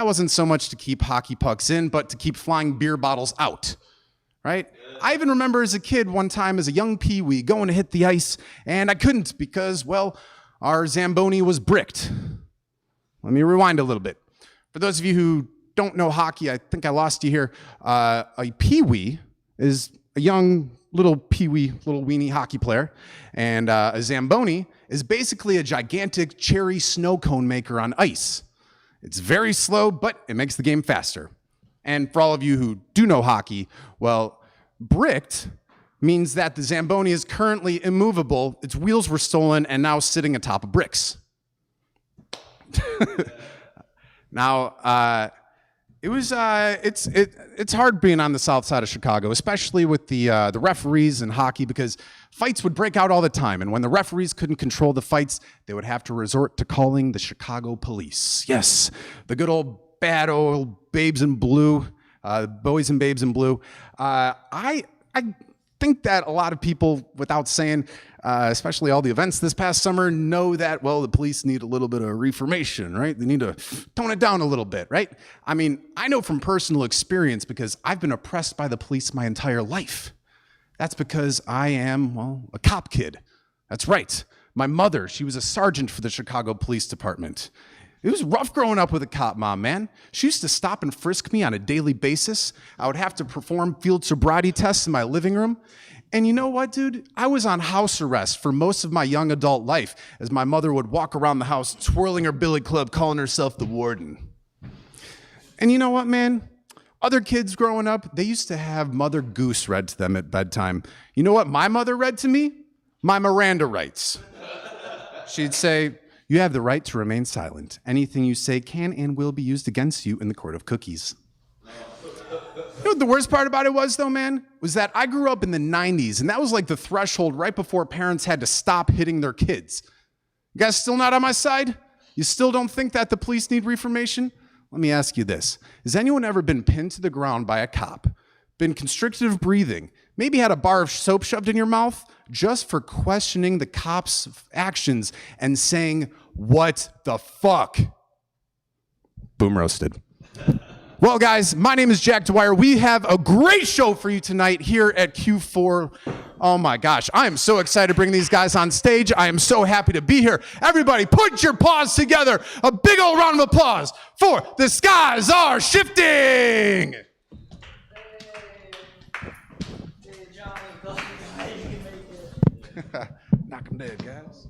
that wasn't so much to keep hockey pucks in, but to keep flying beer bottles out, right? I even remember as a kid one time as a young peewee going to hit the ice, and I couldn't because, well, our Zamboni was bricked. Let me rewind a little bit. For those of you who don't know hockey, I think I lost you here. A peewee is a young little peewee, little weenie hockey player, and a Zamboni is basically a gigantic cherry snow cone maker on ice. It's very slow, but it makes the game faster. And for all of you who do know hockey, well, bricked means that the Zamboni is currently immovable, its wheels were stolen, and now sitting atop of bricks. Now, it's hard being on the south side of Chicago, especially with the referees in hockey, because fights would break out all the time, and when the referees couldn't control the fights, they would have to resort to calling the Chicago police. Yes, the good old bad old babes in blue, boys and babes in blue. I think that a lot of people, without saying, especially all the events this past summer, know that, well, the police need a little bit of reformation, right? They need to tone it down a little bit, right? I mean, I know from personal experience because I've been oppressed by the police my entire life. That's because I am, well, a cop kid. That's right. My mother, she was a sergeant for the Chicago Police Department. It was rough growing up with a cop mom, man. She used to stop and frisk me on a daily basis. I would have to perform field sobriety tests in my living room. And you know what, dude? I was on house arrest for most of my young adult life as my mother would walk around the house twirling her billy club, calling herself the warden. And you know what, man? Other kids growing up, they used to have Mother Goose read to them at bedtime. You know what my mother read to me? My Miranda rights. She'd say, "You have the right to remain silent. Anything you say can and will be used against you in the court of cookies." You know what the worst part about it was, though, man? Was that I grew up in the 90s, and that was like the threshold right before parents had to stop hitting their kids. You guys still not on my side? You still don't think that the police need reformation? Let me ask you this. Has anyone ever been pinned to the ground by a cop, been constricted of breathing, maybe had a bar of soap shoved in your mouth just for questioning the cop's actions and saying, "What the fuck?" Boom roasted. Well, guys, my name is Jack Dwyer. We have a great show for you tonight here at Que4. Oh my gosh, I am so excited to bring these guys on stage. I am so happy to be here. Everybody, put your paws together. A big old round of applause for The Skies Are Shifting. Hey, Johnny, glad you can make it. Knock them dead, guys.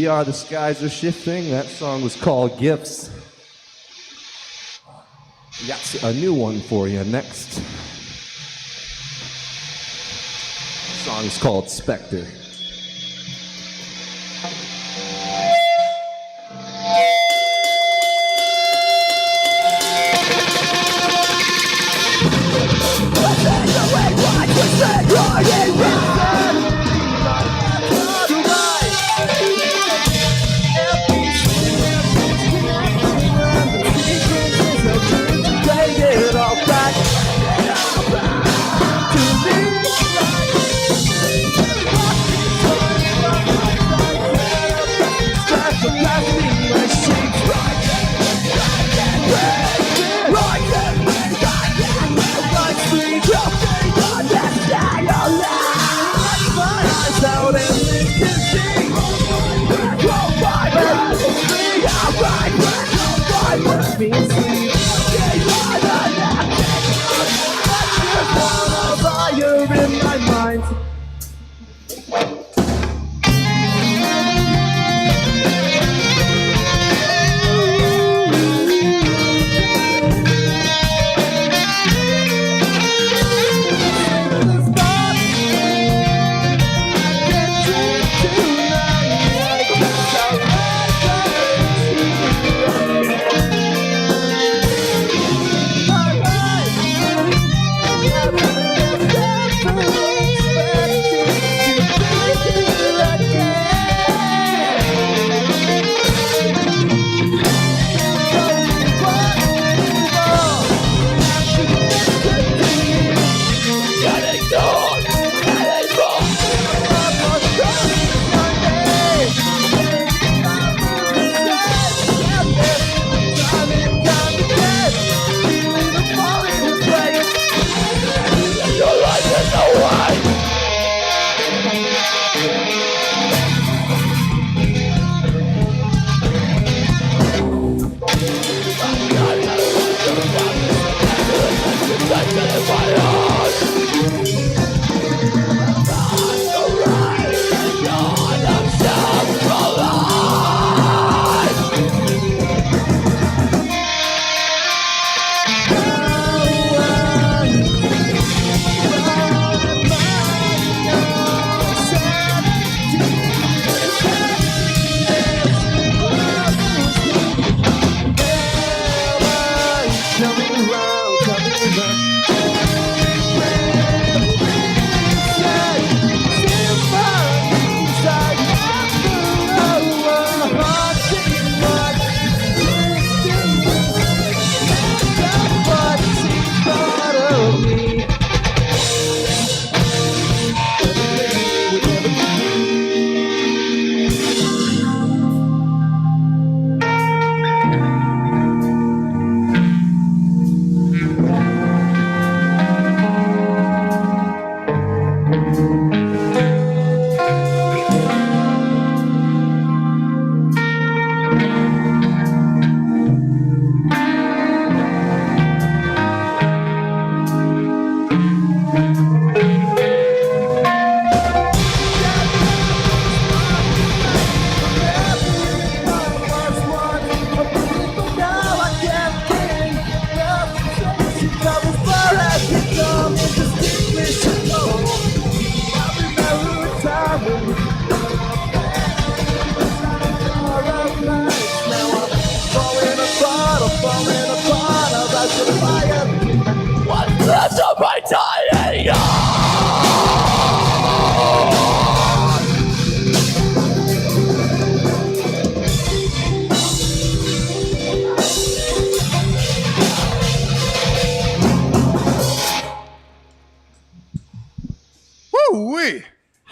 We Are the Skies Are Shifting. That song was called Gifts. We got a new one for you next. The song is called Spectre.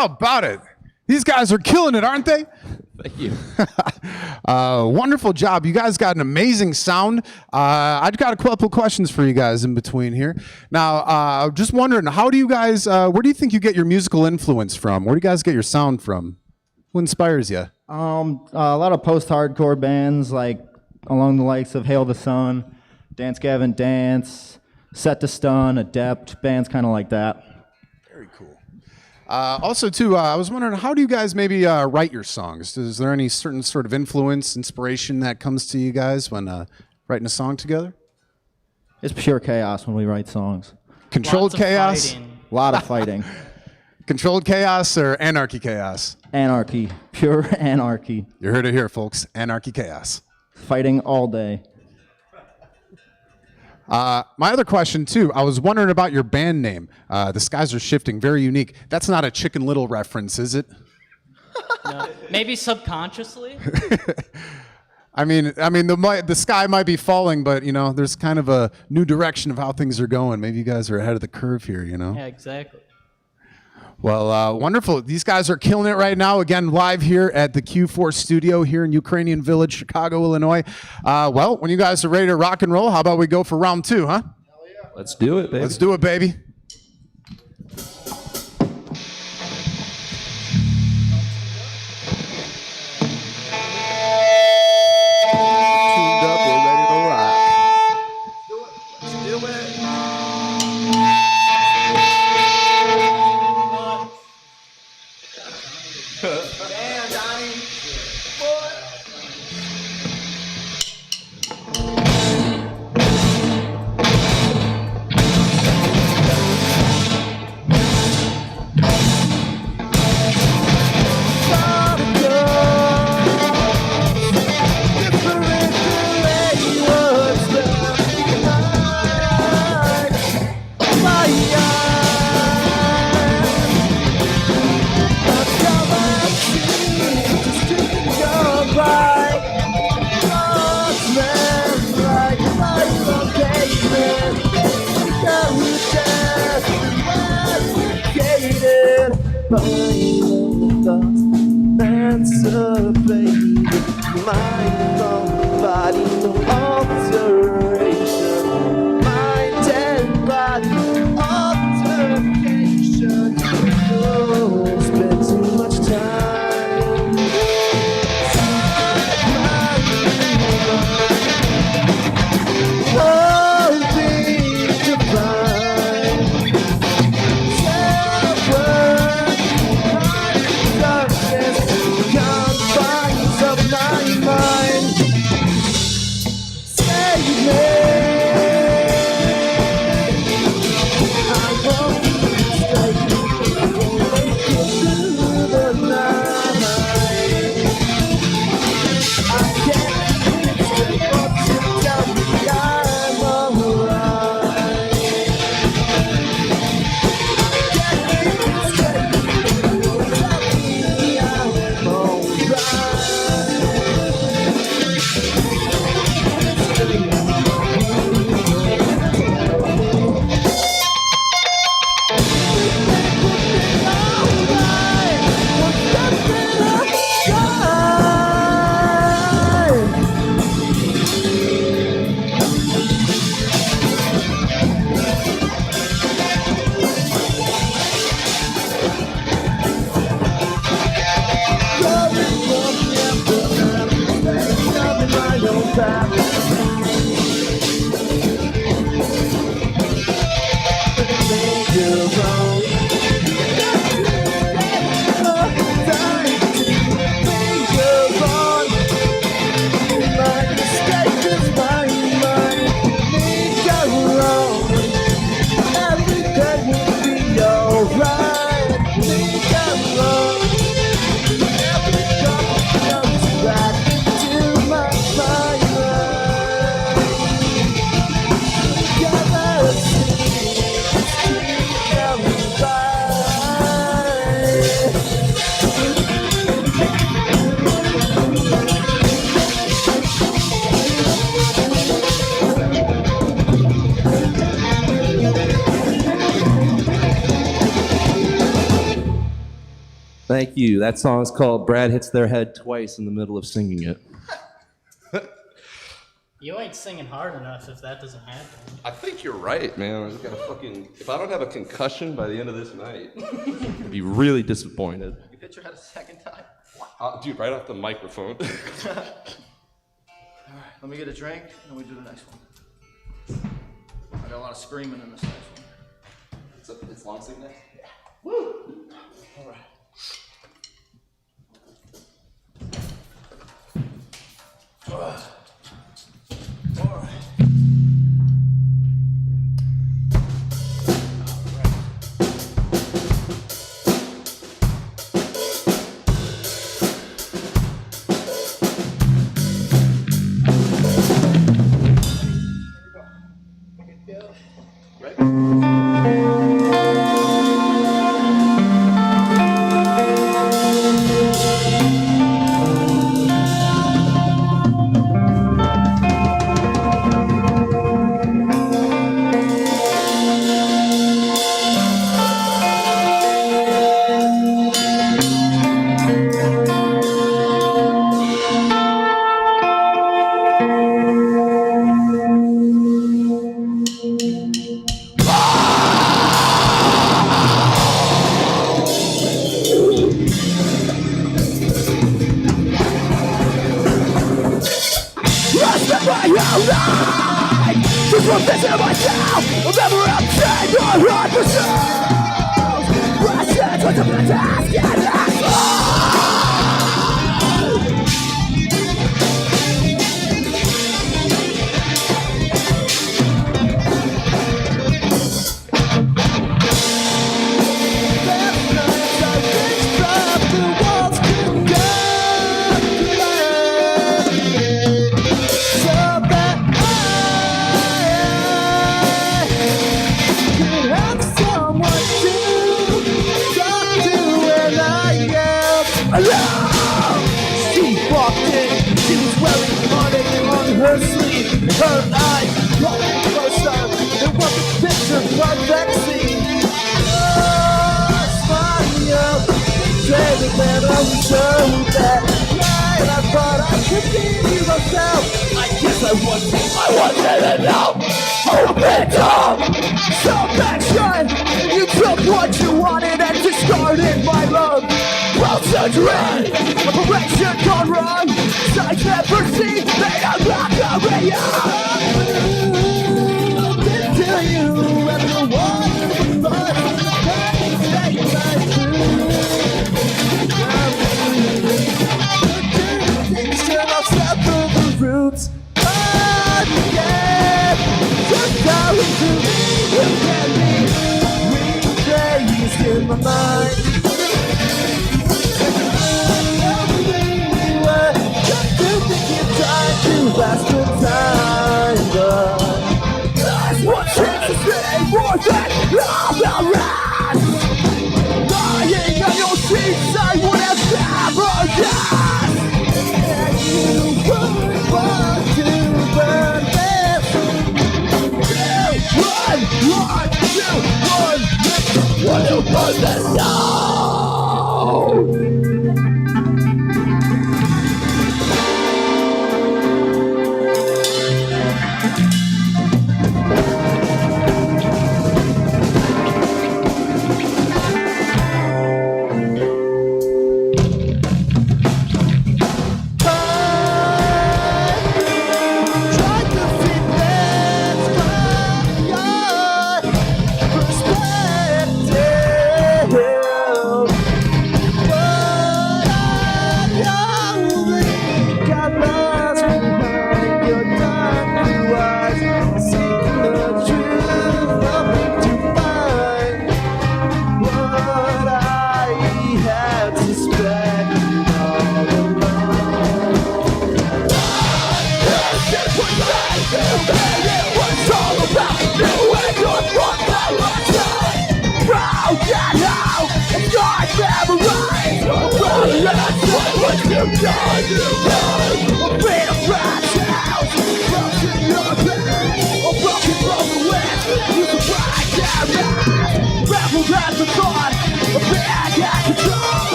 How about it? These guys are killing it, aren't they? Thank you. Wonderful job. You guys got an amazing sound. I've got a couple questions for you guys in between here. Now, just wondering, how do you guys, where do you think you get your musical influence from? Where do you guys get your sound from? Who inspires you? A lot of post-hardcore bands, like along the likes of Hail the Sun, Dance Gavin Dance, Set to Stun, Adept, bands kind of like that. Very cool. Also, too, I was wondering, how do you guys maybe write your songs? Is there any certain sort of influence, inspiration that comes to you guys when writing a song together? It's pure chaos when we write songs. Controlled Lots of chaos? fighting. A lot of fighting. Controlled chaos or anarchy chaos? Anarchy. Pure anarchy. You heard it here, folks. Anarchy chaos. Fighting all day. My other question, too, I was wondering about your band name. The Skies Are Shifting, very unique. That's not a Chicken Little reference, is it? No, maybe subconsciously. I mean, the sky might be falling, but, you know, there's kind of a new direction of how things are going. Maybe you guys are ahead of the curve here, you know? Yeah, exactly. Well, wonderful. These guys are killing it right now. Again, live here at the Que4 studio here in Ukrainian Village, Chicago, Illinois. Well, when you guys are ready to rock and roll, how about we go for round 2, huh? Let's do it, baby. Let's do it, baby. Tuned up, we're ready to rock. Let's do it. Damn, Donnie. Answer, baby. Mind on body, no alteration. Mind and body, altercation. Oh, spend too much time. Oh, be divine. Thank you. That song is called Brad Hits Their Head Twice in the middle of singing it. You ain't singing hard enough if that doesn't happen. I think you're right, man. I just gotta if I don't have a concussion by the end of this night, I'd be really disappointed. You hit your head a second time. Dude, right off the microphone. All right, let me get a drink and we do the next one. I got a lot of screaming in this next one. It's long sleeve next? Yeah. Woo! All right. All right.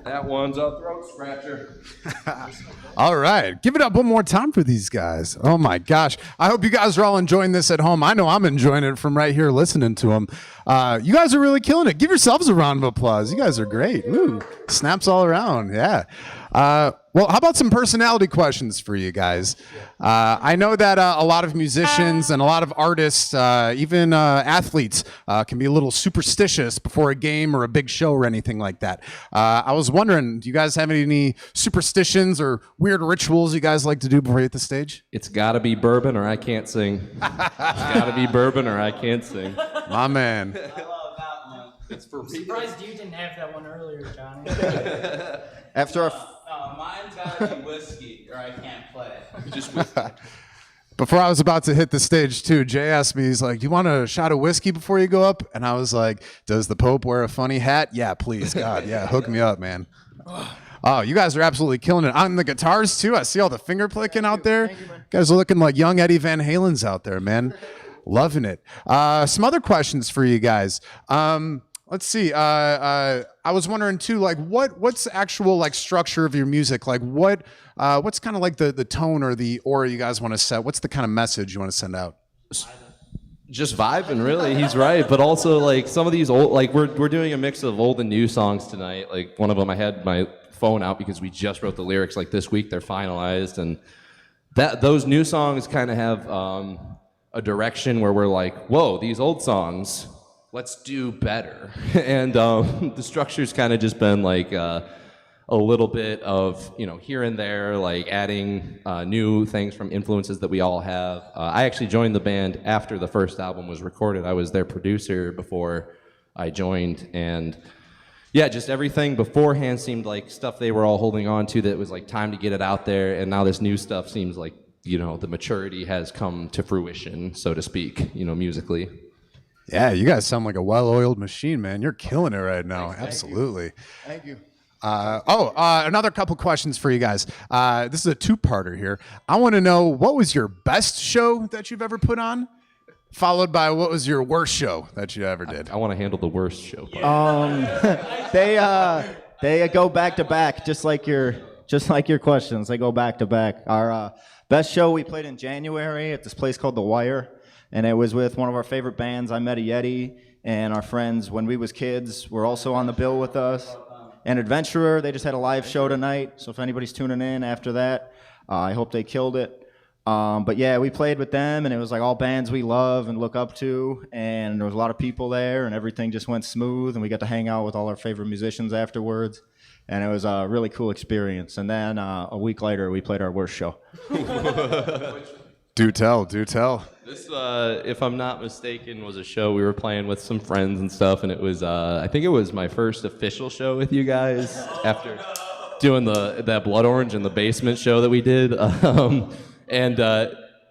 That one's a throat scratcher. All right. Give it up one more time for these guys. Oh, my gosh. I hope you guys are all enjoying this at home. I know I'm enjoying it from right here listening to them. You guys are really killing it. Give yourselves a round of applause. You guys are great. Ooh, snaps all around. Yeah. Well, how about some personality questions for you guys? I know that a lot of musicians and a lot of artists, even athletes, can be a little superstitious before a game or a big show or anything like that. I was wondering, do you guys have any superstitions or weird rituals you guys like to do before you hit the stage? It's gotta be bourbon or I can't sing. It's gotta be bourbon or I can't sing. My man. I love that one. It's for I'm surprised you didn't have that one earlier, Johnny. After our Mine's gotta be whiskey, or I can't play. just whiskey. Before I was about to hit the stage too, Jay asked me, he's like, "You want a shot of whiskey before you go up?" And I was like, "Does the Pope wear a funny hat?" Yeah, please, God, yeah, hook me up, man. Oh, you guys are absolutely killing it. On the guitars too, I see all the finger picking out there. You guys are looking like young Eddie Van Halen's out there, man. Loving it. Some other questions for you guys. Let's see. I was wondering too, like, what's the actual like structure of your music? Like, what's kind of like the tone or the aura you guys want to set? What's the kind of message you want to send out? Just vibing, really. He's right, but also like some of these old, like we're doing a mix of old and new songs tonight. Like one of them, I had my phone out because we just wrote the lyrics. Like this week, they're finalized, and those new songs kind of have a direction where we're like, whoa, these old songs, let's do better. And the structure's kind of just been like a little bit of, here and there, like adding new things from influences that we all have. I actually joined the band after the first album was recorded. I was their producer before I joined, and yeah, just everything beforehand seemed like stuff they were all holding on to that was like time to get it out there, and now this new stuff seems like, the maturity has come to fruition, so to speak, musically. Yeah, you guys sound like a well-oiled machine, man. You're killing it right now. Absolutely. Thank you. Another couple questions for you guys. This is a two-parter here. I want to know, what was your best show that you've ever put on? Followed by, what was your worst show that you ever did? I want to handle the worst show part. They go back to back, just like your questions. They go back to back. Our best show we played in January at this place called The Wire, and it was with one of our favorite bands, I Met a Yeti, and our friends when we was kids were also on the bill with us. And Adventurer, they just had a live show tonight, so if anybody's tuning in after that, I hope they killed it. But yeah, we played with them, and it was like all bands we love and look up to, and there was a lot of people there, and everything just went smooth, and we got to hang out with all our favorite musicians afterwards, and it was a really cool experience. And then a week later, we played our worst show. Do tell, do tell. This, if I'm not mistaken, was a show we were playing with some friends and stuff, and it was, I think it was my first official show with you guys after doing that Blood Orange in the basement show that we did.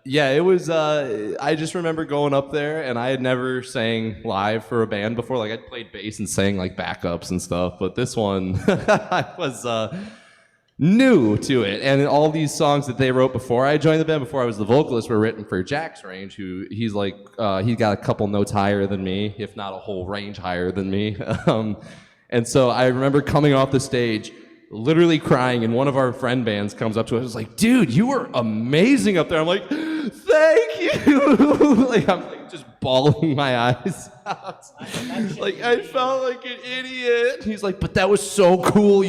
Yeah, it was, I just remember going up there, and I had never sang live for a band before. Like, I'd played bass and sang, like, backups and stuff, but this one, I was new to it. And all these songs that they wrote before I joined the band, before I was the vocalist, were written for Jack's range, who he's like, he's got a couple notes higher than me, if not a whole range higher than me. And so I remember coming off the stage, literally crying, and one of our friend bands comes up to us and was like, "Dude, you were amazing up there." I'm like, "Thank you." Like, I'm like just bawling my eyes out. Like, I felt like an idiot. He's like, "But that was so cool.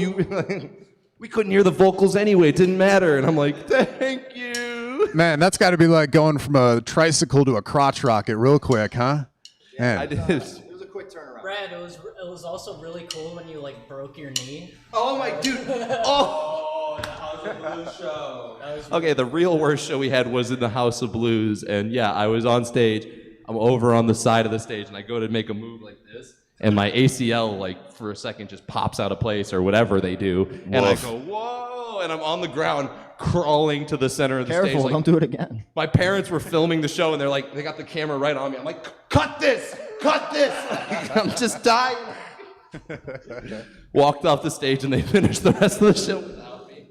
We couldn't hear the vocals anyway. It didn't matter." And I'm like, "Thank you." Man, that's got to be like going from a tricycle to a crotch rocket real quick, huh? Man. I did. It was a quick turnaround. Brad, it was also really cool when you like broke your knee. Oh my dude. Oh. The House of Blues show. Okay, the real worst show we had was in the House of Blues, and yeah, I was on stage. I'm over on the side of the stage, and I go to make a move like this, and my ACL, like, for a second just pops out of place or whatever they do, and I go, whoa, and I'm on the ground crawling to the center of the stage. Careful, Like, don't do it again. my parents were filming the show, and they're like, they got the camera right on me. I'm like, cut this! Cut this! I'm just dying. Walked off the stage, and they finished the rest of the show without me.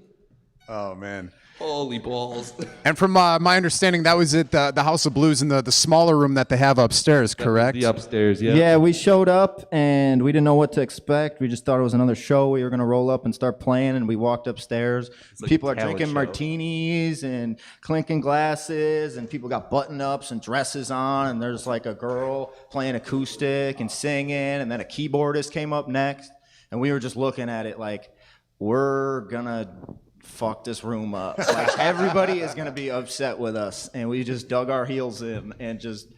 Oh, man. Holy balls. And from my understanding, that was at the House of Blues in the smaller room that they have upstairs, correct? The upstairs, yeah. Yeah, we showed up and we didn't know what to expect. We just thought it was another show. We were going to roll up and start playing, and we walked upstairs. like People a are talent drinking show. martinis and clinking glasses, and people got button-ups and dresses on, and there's like a girl playing acoustic and singing, and then a keyboardist came up next, and we were just looking at it like, we're going to fuck this room up. Like, everybody is going to be upset with us, and we just dug our heels in and just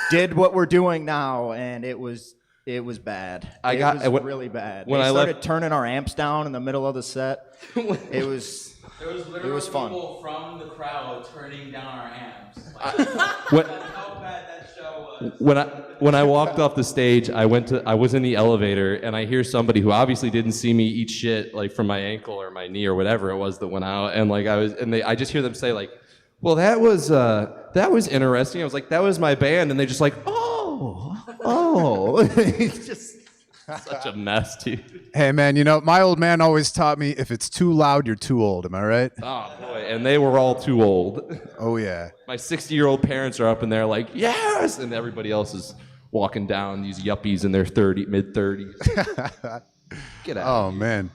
did what we're doing now, and it was bad. It was really bad. when They I started left- turning our amps down in the middle of the set. It was There was literally was fun. people from the crowd turning down our amps. Like, When, that's how bad that show was. when I walked off the stage, I was in the elevator, and I hear somebody who obviously didn't see me eat shit like from my ankle or my knee or whatever it was that went out, and like I just hear them say like, well, that was interesting. I was like, that was my band, and they just like, oh. It's just such a mess, dude. Hey, man, my old man always taught me, if it's too loud, you're too old. Am I right? Oh boy, and they were all too old. Oh, yeah. My 60-year-old parents are up in there like, yes, and everybody else is walking down, these yuppies in their mid-30s. Get out. Oh, man.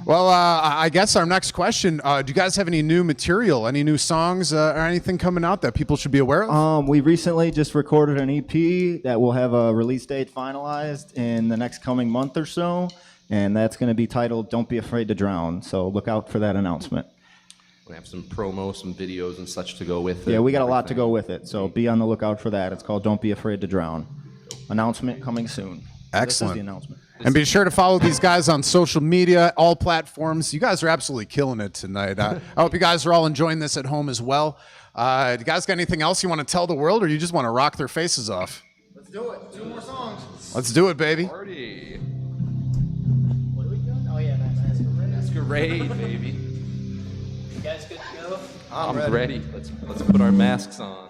Well, I guess our next question, do you guys have any new material, any new songs or anything coming out that people should be aware of? we recently just recorded an EP that will have a release date finalized in the next coming month or so, and that's going to be titled Don't Be Afraid to Drown, so look out for that announcement. We have some promo, some videos and such to go with it. Yeah, we got a lot to go with it, so be on the lookout for that. It's called Don't Be Afraid to Drown. Announcement coming soon. Excellent. This is the announcement. And be sure to follow these guys on social media, all platforms. You guys are absolutely killing it tonight. I hope you guys are all enjoying this at home as well. Do you guys got anything else you want to tell the world, or you just want to rock their faces off? Let's do it. 2 more songs. Let's do it, baby. Party. What are we doing? Oh yeah, Masquerade. Masquerade, baby. You guys good to go? I'm ready. Let's put our masks on.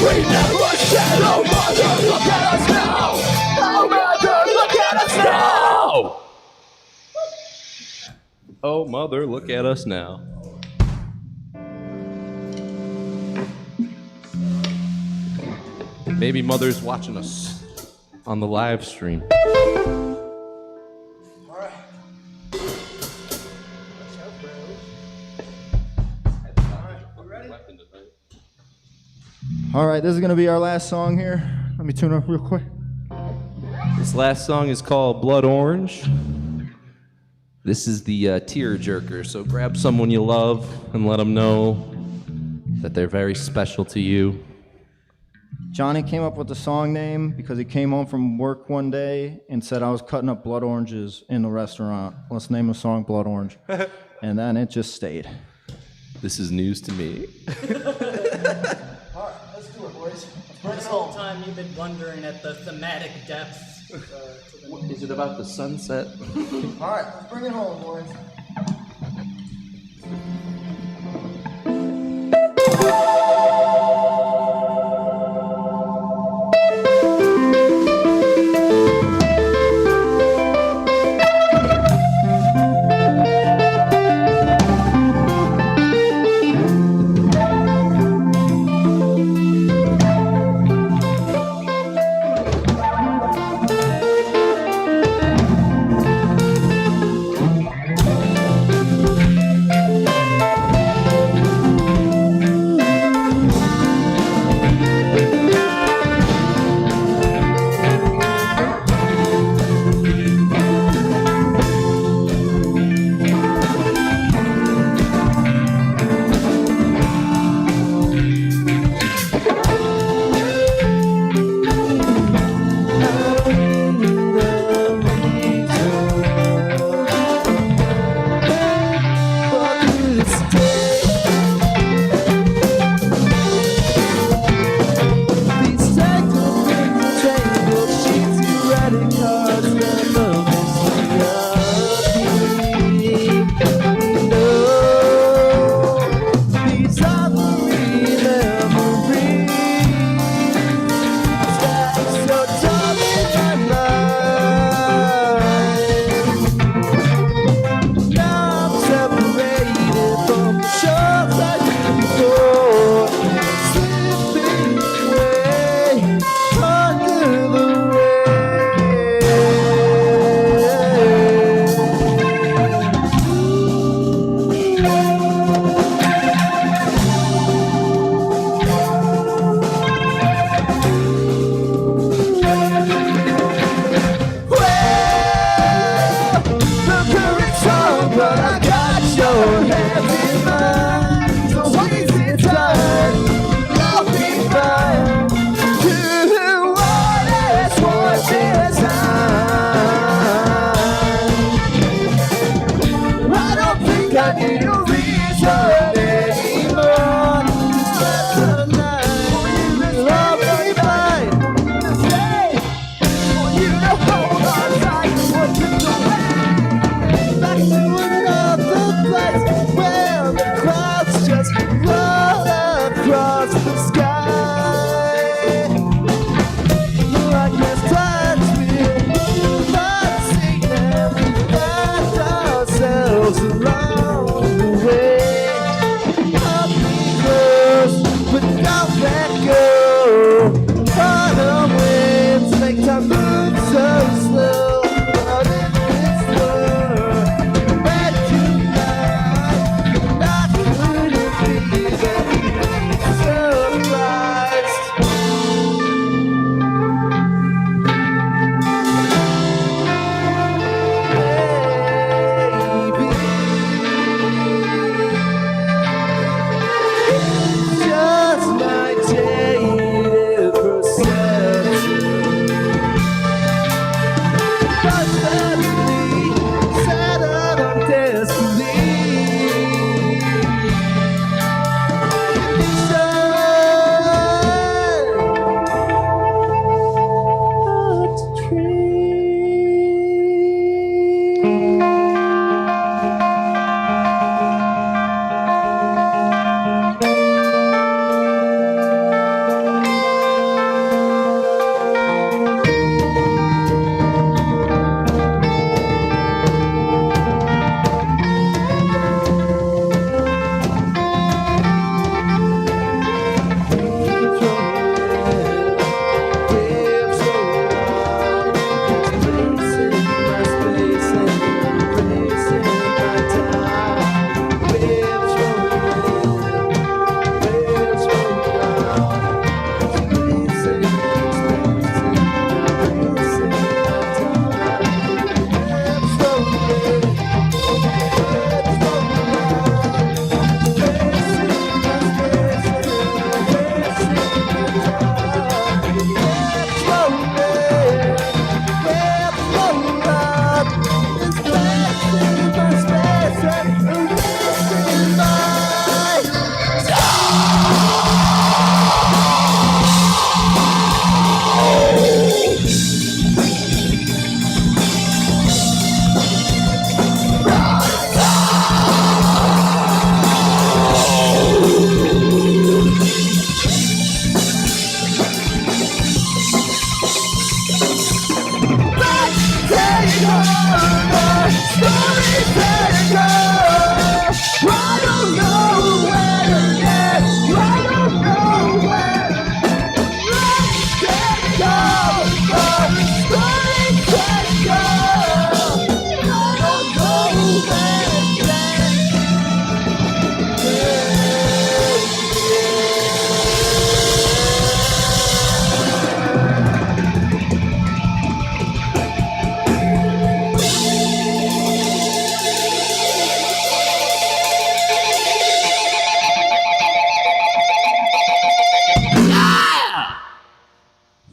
We never said, oh mother, look at us now. Oh mother, look at us now. Oh mother, look at us now. Maybe mother's watching us on the live stream. All right, this is gonna be our last song here. Let me tune up real quick. This last song is called Blood Orange. This is the tear jerker, so grab someone you love and let them know that they're very special to you. Johnny came up with the song name because he came home from work one day and said, I was cutting up blood oranges in the restaurant. Let's name the song Blood Orange. And then it just stayed. This is news to me. All right, let's do it, boys. This whole time you've been wondering at the thematic depths. Is it about the sunset? All right, let's bring it home, boys. Alone.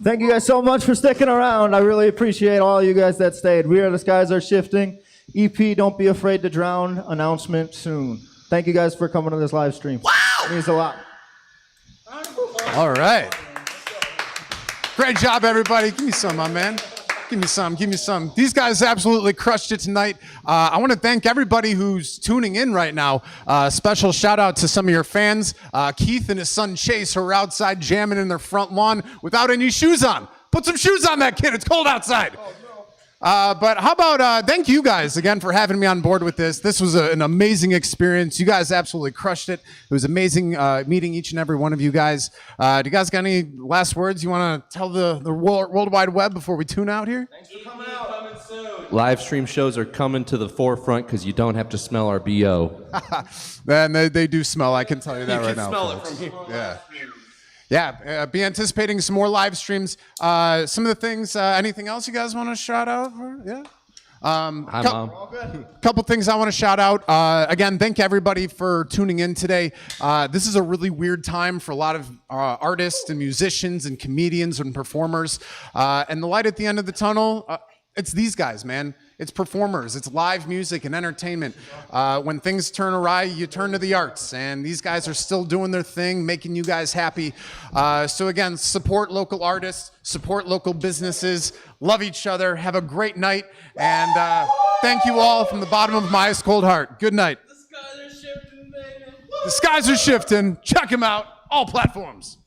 Thank you guys so much for sticking around. I really appreciate all you guys that stayed. We Are the Skies Are Shifting. EP, Don't Be Afraid to Drown. Announcement soon. Thank you guys for coming to this live stream. Wow! It means a lot. All right. Great job, everybody. Give me some, my man. Give me some. Give me some. These guys absolutely crushed it tonight. I want to thank everybody who's tuning in right now. Special shout out to some of your fans. Keith and his son Chase, who are outside jamming in their front lawn without any shoes on. Put some shoes on that kid. It's cold outside. But how about thank you guys again for having me on board with this. This was an amazing experience. You guys absolutely crushed it. It was amazing meeting each and every one of you guys. Do you guys got any last words you want to tell the World Wide Web before we tune out here? Thanks for coming out. Coming soon. Live stream shows are coming to the forefront because you don't have to smell our BO. Man, they do smell. I can tell you that You right can now. smell it folks. from here. Yeah. Yeah, be anticipating some more live streams. Some of the things, anything else you guys want to shout out? Yeah. Hi, Mom. Couple things I want to shout out. Again, thank everybody for tuning in today. This is a really weird time for a lot of artists and musicians and comedians and performers. And the light at the end of the tunnel, it's these guys, man. It's performers. It's live music and entertainment. When things turn awry, you turn to the arts. And these guys are still doing their thing, making you guys happy. So again, support local artists, support local businesses, love each other, have a great night. And thank you all from the bottom of my ice cold heart. Good night. The skies are shifting, baby. The skies are shifting. Check them out. All platforms.